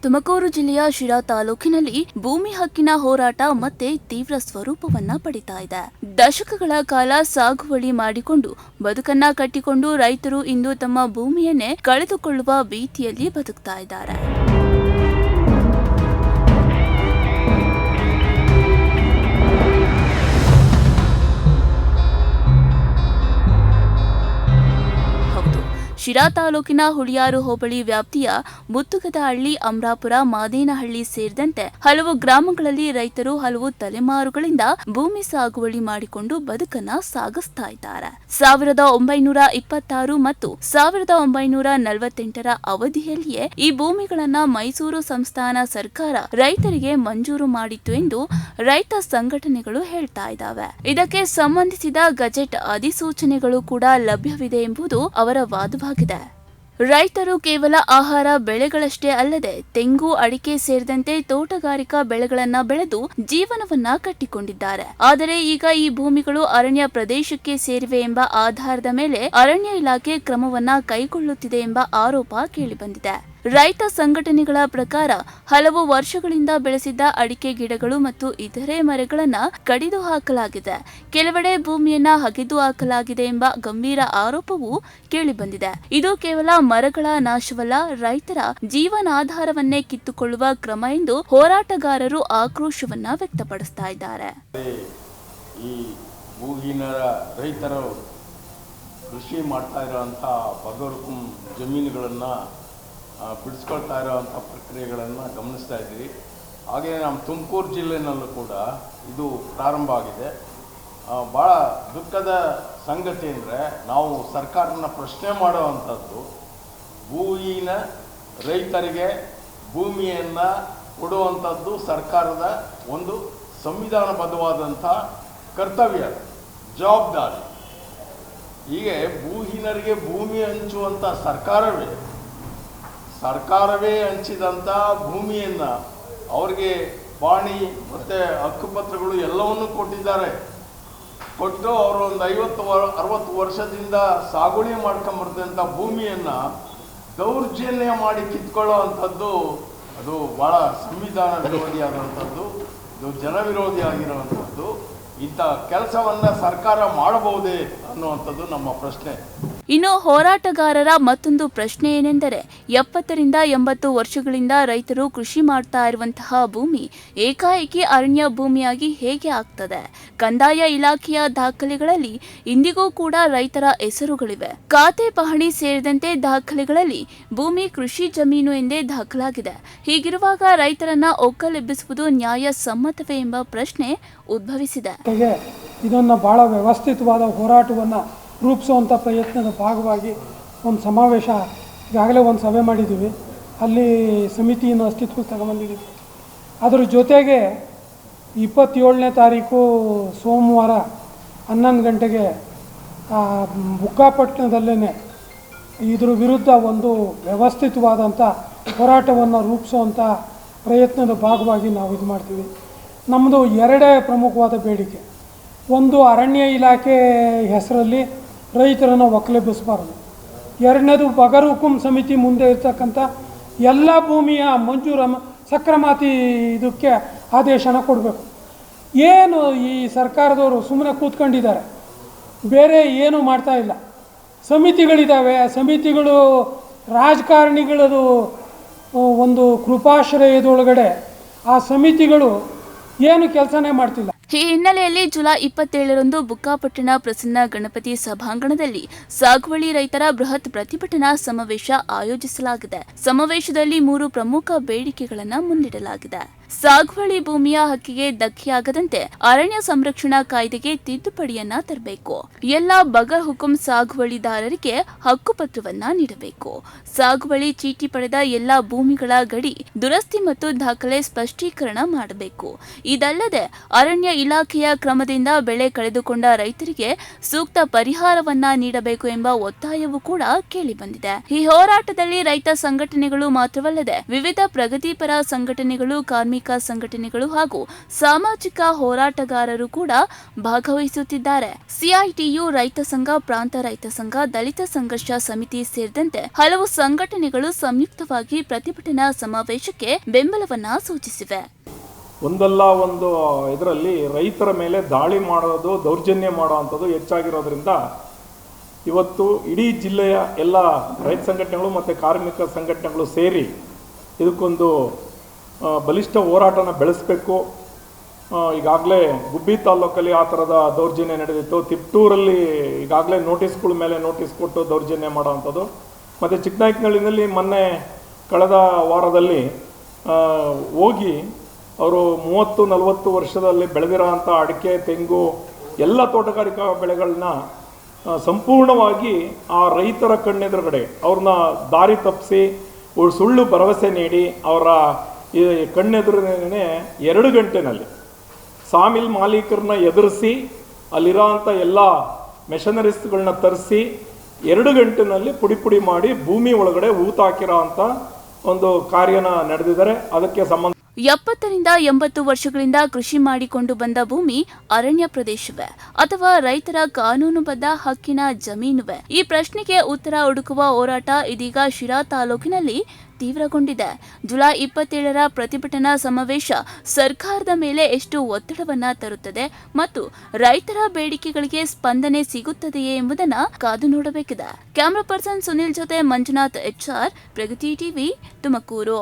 ತುಮಕೂರು ಜಿಲ್ಲೆಯ ಶಿರಾ ತಾಲೂಕಿನಲ್ಲಿ ಭೂಮಿ ಹಕ್ಕಿನ ಹೋರಾಟ ಮತ್ತೆ ತೀವ್ರ ಸ್ವರೂಪವನ್ನ ಪಡಿತಾ ಇದೆ. ದಶಕಗಳ ಕಾಲ ಸಾಗುವಳಿ ಮಾಡಿಕೊಂಡು ಬದುಕನ್ನ ಕಟ್ಟಿಕೊಂಡು ರೈತರು ಇಂದು ತಮ್ಮ ಭೂಮಿಯನ್ನೇ ಕಳೆದುಕೊಳ್ಳುವ ಭೀತಿಯಲ್ಲಿ ಬದುಕ್ತಾ ಇದ್ದಾರೆ. ಶಿರಾ ತಾಲೂಕಿನ ಹುಳಿಯಾರು ಹೋಬಳಿ ವ್ಯಾಪ್ತಿಯ ಮುತ್ತುಗದಹಳ್ಳಿ, ಅಮರಾಪುರ, ಮಾದೇನಹಳ್ಳಿ ಸೇರಿದಂತೆ ಹಲವು ಗ್ರಾಮಗಳಲ್ಲಿ ರೈತರು ಹಲವು ತಲೆಮಾರುಗಳಿಂದ ಭೂಮಿ ಸಾಗುವಳಿ ಮಾಡಿಕೊಂಡು ಬದುಕನ್ನ ಸಾಗಿಸ್ತಾ ಇದ್ದಾರೆ. 1926 ಮತ್ತು 1948ರ ಅವಧಿಯಲ್ಲಿಯೇ ಈ ಭೂಮಿಗಳನ್ನ ಮೈಸೂರು ಸಂಸ್ಥಾನ ಸರ್ಕಾರ ರೈತರಿಗೆ ಮಂಜೂರು ಮಾಡಿತ್ತು ಎಂದು ರೈತ ಸಂಘಟನೆಗಳು ಹೇಳ್ತಾ ಇದ್ದಾವೆ. ಇದಕ್ಕೆ ಸಂಬಂಧಿಸಿದ ಗೆಜೆಟ್ ಅಧಿಸೂಚನೆಗಳು ಕೂಡ ಲಭ್ಯವಿದೆ ಎಂಬುದು ಅವರ ವಾದವಾಗಿದೆ. ರೈತರು ಕೇವಲ ಆಹಾರ ಬೆಳೆಗಳಷ್ಟೇ ಅಲ್ಲದೆ ತೆಂಗು, ಅಡಿಕೆ ಸೇರಿದಂತೆ ತೋಟಗಾರಿಕಾ ಬೆಳೆಗಳನ್ನ ಬೆಳೆದು ಜೀವನವನ್ನ ಕಟ್ಟಿಕೊಂಡಿದ್ದಾರೆ. ಆದರೆ ಈಗ ಈ ಭೂಮಿಗಳು ಅರಣ್ಯ ಪ್ರದೇಶಕ್ಕೆ ಸೇರಿವೆ ಎಂಬ ಆಧಾರದ ಮೇಲೆ ಅರಣ್ಯ ಇಲಾಖೆ ಕ್ರಮವನ್ನ ಕೈಗೊಳ್ಳುತ್ತಿದೆ ಎಂಬ ಆರೋಪ ಕೇಳಿಬಂದಿದೆ. ರೈತ ಸಂಘಟನೆಗಳ ಪ್ರಕಾರ ಹಲವು ವರ್ಷಗಳಿಂದ ಬೆಳೆಸಿದ್ದ ಅಡಿಕೆ ಗಿಡಗಳು ಮತ್ತು ಇತರೆ ಮರಗಳನ್ನ ಕಡಿದು ಹಾಕಲಾಗಿದೆ. ಕೆಲವೆಡೆ ಭೂಮಿಯನ್ನ ಹಗೆದು ಹಾಕಲಾಗಿದೆ ಎಂಬ ಗಂಭೀರ ಆರೋಪವೂ ಕೇಳಿಬಂದಿದೆ. ಇದು ಕೇವಲ ಮರಗಳ ನಾಶವಲ್ಲ, ರೈತರ ಜೀವನಾಧಾರವನ್ನೇ ಕಿತ್ತುಕೊಳ್ಳುವ ಕ್ರಮ ಎಂದು ಹೋರಾಟಗಾರರು ಆಕ್ರೋಶವನ್ನ ವ್ಯಕ್ತಪಡಿಸ್ತಾ ಇದ್ದಾರೆ. ಈ ಭೂಹೀನ ರೈತರು ಕೃಷಿ ಮಾಡ್ತಾ ಇರುವಂತಹ ಬಗರುಕುಂ ಜಮೀನುಗಳನ್ನ ಬಿಡಿಸ್ಕೊಳ್ತಾ ಇರೋವಂಥ ಪ್ರಕ್ರಿಯೆಗಳನ್ನು ಗಮನಿಸ್ತಾ ಇದ್ದೀವಿ. ಹಾಗೆಯೇ ನಮ್ಮ ತುಮಕೂರು ಜಿಲ್ಲೆಯಲ್ಲೂ ಕೂಡ ಇದು ಪ್ರಾರಂಭ ಆಗಿದೆ. ಭಾಳ ದುಃಖದ ಸಂಗತಿ ಅಂದರೆ ನಾವು ಸರ್ಕಾರನ ಪ್ರಶ್ನೆ ಮಾಡುವಂಥದ್ದು, ಭೂಹೀನ ರೈತರಿಗೆ ಭೂಮಿಯನ್ನು ಕೊಡುವಂಥದ್ದು ಸರ್ಕಾರದ ಒಂದು ಸಂವಿಧಾನಬದ್ಧವಾದಂಥ ಕರ್ತವ್ಯ, ಜವಾಬ್ದಾರಿ. ಹೀಗೆ ಭೂಹೀನರಿಗೆ ಭೂಮಿ ಹಂಚುವಂಥ ಸರ್ಕಾರವೇ ಹಂಚಿದಂಥ ಭೂಮಿಯನ್ನು ಅವ್ರಿಗೆ ಪಾಣಿ ಮತ್ತು ಹಕ್ಕುಪತ್ರಗಳು ಎಲ್ಲವನ್ನೂ ಕೊಟ್ಟಿದ್ದಾರೆ. ಕೊಟ್ಟು ಅವರು ಒಂದು 50-60 ವರ್ಷದಿಂದ ಸಾಗುವಳಿ ಮಾಡ್ಕೊಂಬರ್ದಂಥ ಭೂಮಿಯನ್ನು ದೌರ್ಜನ್ಯ ಮಾಡಿ ಕಿತ್ಕೊಳ್ಳೋ ಅಂಥದ್ದು ಅದು ಭಾಳ ಸಂವಿಧಾನ ವಿರೋಧಿಯಾದಂಥದ್ದು, ಇದು ಜನವಿರೋಧಿ ಆಗಿರುವಂಥದ್ದು. ಇಂಥ ಕೆಲಸವನ್ನು ಸರ್ಕಾರ ಮಾಡಬಹುದೇ ಅನ್ನುವಂಥದ್ದು ನಮ್ಮ ಪ್ರಶ್ನೆ. ಇನ್ನು ಹೋರಾಟಗಾರರ ಮತ್ತೊಂದು ಪ್ರಶ್ನೆ ಏನೆಂದರೆ, 70ರಿಂದ 80 ವರ್ಷಗಳಿಂದ ರೈತರು ಕೃಷಿ ಮಾಡ್ತಾ ಇರುವಂತಹ ಭೂಮಿ ಏಕಾಏಕಿ ಅರಣ್ಯ ಭೂಮಿಯಾಗಿ ಹೇಗೆ ಆಗ್ತದೆ? ಕಂದಾಯ ಇಲಾಖೆಯ ದಾಖಲೆಗಳಲ್ಲಿ ಇಂದಿಗೂ ಕೂಡ ರೈತರ ಹೆಸರುಗಳಿವೆ. ಖಾತೆ ಪಹಣಿ ಸೇರಿದಂತೆ ದಾಖಲೆಗಳಲ್ಲಿ ಭೂಮಿ ಕೃಷಿ ಜಮೀನು ಎಂದೇ ದಾಖಲಾಗಿದೆ. ಹೀಗಿರುವಾಗ ರೈತರನ್ನ ಒಕ್ಕಲೆಬ್ಬಿಸುವುದು ನ್ಯಾಯ ಸಮ್ಮತವೇ ಎಂಬ ಪ್ರಶ್ನೆ ಉದ್ಭವಿಸಿದೆ. ಇದನ್ನು ಬಹಳ ವ್ಯವಸ್ಥಿತವಾದ ಹೋರಾಟವನ್ನು ರೂಪಿಸುವಂಥ ಪ್ರಯತ್ನದ ಭಾಗವಾಗಿ ಒಂದು ಸಮಾವೇಶ ಈಗಾಗಲೇ ಒಂದು ಸಭೆ ಮಾಡಿದ್ದೀವಿ. ಅಲ್ಲಿ ಸಮಿತಿಯನ್ನು ಅಸ್ತಿತ್ವಕ್ಕೆ ತಗೊಂಬಂದಿದ್ದೀವಿ. ಅದರ ಜೊತೆಗೆ 27ನೇ ತಾರೀಕು ಸೋಮವಾರ 11 ಗಂಟೆಗೆ ಬುಕ್ಕಾಪಟ್ಟಣದಲ್ಲೇ ಇದ್ರ ವಿರುದ್ಧ ಒಂದು ವ್ಯವಸ್ಥಿತವಾದಂಥ ಹೋರಾಟವನ್ನು ರೂಪಿಸುವಂಥ ಪ್ರಯತ್ನದ ಭಾಗವಾಗಿ ನಾವು ಇದು ಮಾಡ್ತೀವಿ. ನಮ್ಮದು 2 ಪ್ರಮುಖವಾದ ಬೇಡಿಕೆ. ಒಂದು, ಅರಣ್ಯ ಇಲಾಖೆ ಹೆಸರಲ್ಲಿ ರೈತರನ್ನು ಒಕ್ಕಲೆಬ್ಬಿಸಬಾರದು. 2ನೇದು, ಬಗರುಕುಂ ಸಮಿತಿ ಮುಂದೆ ಇರ್ತಕ್ಕಂಥ ಎಲ್ಲ ಭೂಮಿಯ ಮಂಜೂರು ಸಕ್ರಮಾತಿ ಇದಕ್ಕೆ ಆದೇಶನ ಕೊಡಬೇಕು. ಏನು ಈ ಸರ್ಕಾರದವರು ಸುಮ್ಮನೆ ಕೂತ್ಕೊಂಡಿದ್ದಾರೆ, ಬೇರೆ ಏನೂ ಮಾಡ್ತಾ ಇಲ್ಲ. ಸಮಿತಿಗಳಿದ್ದಾವೆ, ಸಮಿತಿಗಳು ರಾಜಕಾರಣಿಗಳದು ಒಂದು ಕೃಪಾಶ್ರಯದೊಳಗಡೆ ಆ ಸಮಿತಿಗಳು ಏನು ಕೆಲಸನೇ ಮಾಡ್ತಿಲ್ಲ. ಈ ಹಿನ್ನೆಲೆಯಲ್ಲಿ ಜುಲೈ 27ರಂದು ಬುಕ್ಕಾಪಟ್ಟಣ ಪ್ರಸನ್ನ ಗಣಪತಿ ಸಭಾಂಗಣದಲ್ಲಿ ಸಾಗುವಳಿ ರೈತರ ಬೃಹತ್ ಪ್ರತಿಭಟನಾ ಸಮಾವೇಶ ಆಯೋಜಿಸಲಾಗಿದೆ. ಸಮಾವೇಶದಲ್ಲಿ 3 ಪ್ರಮುಖ ಬೇಡಿಕೆಗಳನ್ನು ಮುಂದಿಡಲಾಗಿದೆ. ಸಾಗುವಳಿ ಭೂಮಿಯ ಹಕ್ಕಿಗೆ ಧಕ್ಕೆಯಾಗದಂತೆ ಅರಣ್ಯ ಸಂರಕ್ಷಣಾ ಕಾಯ್ದೆಗೆ ತಿದ್ದುಪಡಿಯನ್ನ ತರಬೇಕು. ಎಲ್ಲ ಬಗರ್ ಹುಕುಂ ಸಾಗುವಳಿದಾರರಿಗೆ ಹಕ್ಕುಪತ್ರವನ್ನ ನೀಡಬೇಕು. ಸಾಗುವಳಿ ಚೀಟಿ ಪಡೆದ ಎಲ್ಲ ಭೂಮಿಗಳ ಗಡಿ ದುರಸ್ತಿ ಮತ್ತು ದಾಖಲೆ ಸ್ಪಷ್ಟೀಕರಣ ಮಾಡಬೇಕು. ಇದಲ್ಲದೆ ಅರಣ್ಯ ಇಲಾಖೆಯ ಕ್ರಮದಿಂದ ಬೆಳೆ ಕಳೆದುಕೊಂಡ ರೈತರಿಗೆ ಸೂಕ್ತ ಪರಿಹಾರವನ್ನ ನೀಡಬೇಕು ಎಂಬ ಒತ್ತಾಯವೂ ಕೂಡ ಕೇಳಿಬಂದಿದೆ. ಈ ಹೋರಾಟದಲ್ಲಿ ರೈತ ಸಂಘಟನೆಗಳು ಮಾತ್ರವಲ್ಲದೆ ವಿವಿಧ ಪ್ರಗತಿಪರ ಸಂಘಟನೆಗಳು, ಕಾರ್ಮಿಕ ಕಾರ್ಮಿಕ ಸಂಘಟನೆಗಳು ಹಾಗೂ ಸಾಮಾಜಿಕ ಹೋರಾಟಗಾರರು ಕೂಡ ಭಾಗವಹಿಸುತ್ತಿದ್ದಾರೆ. ಸಿಐಟಿಯು ರೈತ ಸಂಘ, ಪ್ರಾಂತ ರೈತ ಸಂಘ, ದಲಿತ ಸಂಘರ್ಷ ಸಮಿತಿ ಸೇರಿದಂತೆ ಹಲವು ಸಂಘಟನೆಗಳು ಸಂಯುಕ್ತವಾಗಿ ಪ್ರತಿಭಟನಾ ಸಮಾವೇಶಕ್ಕೆ ಬೆಂಬಲವನ್ನ ಸೂಚಿಸಿವೆ. ಒಂದಲ್ಲ ಒಂದು ಇದರಲ್ಲಿ ರೈತರ ಮೇಲೆ ದಾಳಿ ಮಾಡೋದು, ದೌರ್ಜನ್ಯ ಮಾಡುವಂಥದ್ದು ಹೆಚ್ಚಾಗಿರೋದ್ರಿಂದ ಇವತ್ತು ಇಡೀ ಜಿಲ್ಲೆಯ ಎಲ್ಲ ರೈತ ಸಂಘಟನೆಗಳು ಮತ್ತು ಕಾರ್ಮಿಕ ಸಂಘಟನೆಗಳು ಸೇರಿ ಇದಕ್ಕೊಂದು ಬಲಿಷ್ಠ ಹೋರಾಟನ ಬೆಳೆಸಬೇಕು. ಈಗಾಗಲೇ ಗುಬ್ಬಿ ತಾಲೂಕಲ್ಲಿ ಆ ಥರದ ದೌರ್ಜನ್ಯ ನಡೆದಿತ್ತು. ತಿಪ್ಟೂರಲ್ಲಿ ಈಗಾಗಲೇ ನೋಟಿಸ್ಗಳ ಮೇಲೆ ನೋಟಿಸ್ ಕೊಟ್ಟು ದೌರ್ಜನ್ಯ ಮಾಡೋವಂಥದ್ದು. ಮತ್ತು ಚಿಕ್ಕನಾಯಕನಹಳ್ಳಿನಲ್ಲಿ ಮೊನ್ನೆ ಕಳೆದ ವಾರದಲ್ಲಿ ಹೋಗಿ ಅವರು 30-40 ವರ್ಷದಲ್ಲಿ ಬೆಳೆದಿರೋ ಅಂಥ ಅಡಿಕೆ, ತೆಂಗು ಎಲ್ಲ ತೋಟಗಾರಿಕಾ ಬೆಳೆಗಳನ್ನ ಸಂಪೂರ್ಣವಾಗಿ ಆ ರೈತರ ಕಣ್ಣೆದುರುಗಡೆ ಅವ್ರನ್ನ ದಾರಿ ತಪ್ಪಿಸಿ ಸುಳ್ಳು ಭರವಸೆ ನೀಡಿ ಅವರ ಈ ಕಣ್ಣೆದುರಿನೇ 2 ಗಂಟೆನಲ್ಲಿ ಸಾಮಿಲ್ ಮಾಲೀಕರನ್ನ ಎದುರಿಸಿ ಅಲ್ಲಿರೋ ಅಂಥ ಎಲ್ಲ ಮೆಷನರೀಸ್ಗಳನ್ನ ತರಿಸಿ 2 ಗಂಟೆನಲ್ಲಿ ಪುಡಿ ಮಾಡಿ ಭೂಮಿ ಒಳಗಡೆ ಹೂತಾಕಿರೋ ಅಂಥ ಒಂದು ಕಾರ್ಯನ ನಡೆದಿದ್ದಾರೆ. ಅದಕ್ಕೆ ಸಂಬಂಧ 70ರಿಂದ 80 ವರ್ಷಗಳಿಂದ ಕೃಷಿ ಮಾಡಿಕೊಂಡು ಬಂದ ಭೂಮಿ ಅರಣ್ಯ ಪ್ರದೇಶವೇ ಅಥವಾ ರೈತರ ಕಾನೂನುಬದ್ಧ ಹಕ್ಕಿನ ಜಮೀನುವೆ? ಈ ಪ್ರಶ್ನೆಗೆ ಉತ್ತರ ಹುಡುಕುವ ಹೋರಾಟ ಇದೀಗ ಶಿರಾ ತಾಲೂಕಿನಲ್ಲಿ ತೀವ್ರಗೊಂಡಿದೆ. ಜುಲೈ 27ರ ಪ್ರತಿಭಟನಾ ಸಮಾವೇಶ ಸರ್ಕಾರದ ಮೇಲೆ ಎಷ್ಟು ಒತ್ತಡವನ್ನ ತರುತ್ತದೆ ಮತ್ತು ರೈತರ ಬೇಡಿಕೆಗಳಿಗೆ ಸ್ಪಂದನೆ ಸಿಗುತ್ತದೆಯೇ ಎಂಬುದನ್ನು ಕಾದು ನೋಡಬೇಕಿದೆ. ಕ್ಯಾಮರಾ ಪರ್ಸನ್ ಸುನಿಲ್ ಜೊತೆ ಮಂಜುನಾಥ್ HR, ಪ್ರಗತಿ ಟಿವಿ, ತುಮಕೂರು.